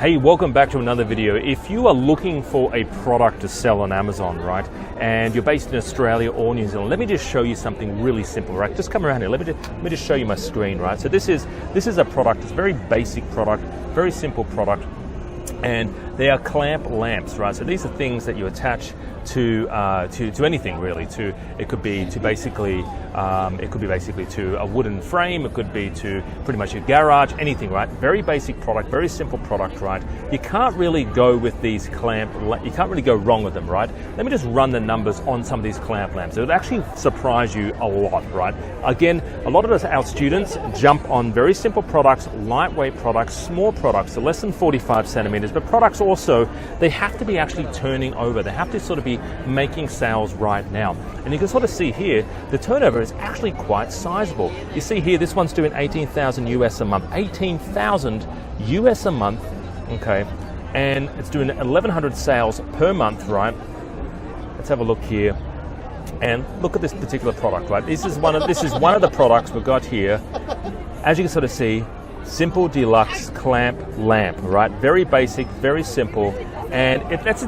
Hey, welcome back to another video. If you are looking for a product to sell on Amazon, right, and you're based in Australia or New Zealand, let me just show you something really simple, right? Just come around here. Let me just show you my screen, right? So this is a product. It's a very basic product, very simple product, and they are clamp lamps, right? So these are things that you attach to anything really. It could be basically to a wooden frame. It could be to pretty much your garage, anything, right? Very basic product, very simple product, right? You can't really go with these you can't really go wrong with them, right? Let me just run the numbers on some of these clamp lamps. It would actually surprise you a lot, right? Again, a lot of our students jump on very simple products, lightweight products, small products, so less than 45 centimeters, but products also, they have to be actually turning over. They have to sort of be making sales right now. And you can sort of see here, the turnover is actually quite sizable. You see here, this one's doing 18,000 US a month, 18,000 US a month, okay? And it's doing 1,100 sales per month, right? Let's have a look here. And look at this particular product, right? This is one of the products we've got here. As you can sort of see, simple deluxe clamp lamp, right? Very basic, very simple. And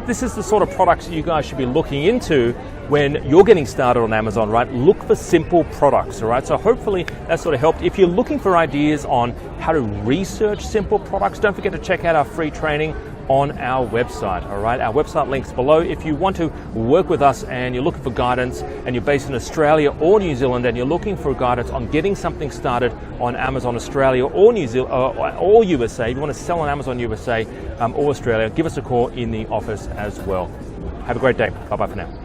this is the sort of products you guys should be looking into when you're getting started on Amazon, right? Look for simple products, all right? So hopefully that sort of helped. If you're looking for ideas on how to research simple products, don't forget to check out our free training on our website, all right? Our website link's below. If you want to work with us and you're looking for guidance and you're based in Australia or New Zealand and you're looking for guidance on getting something started on Amazon Australia or New Zealand or USA, if you want to sell on Amazon USA or Australia, give us a call in the office as well. Have a great day. Bye-bye for now.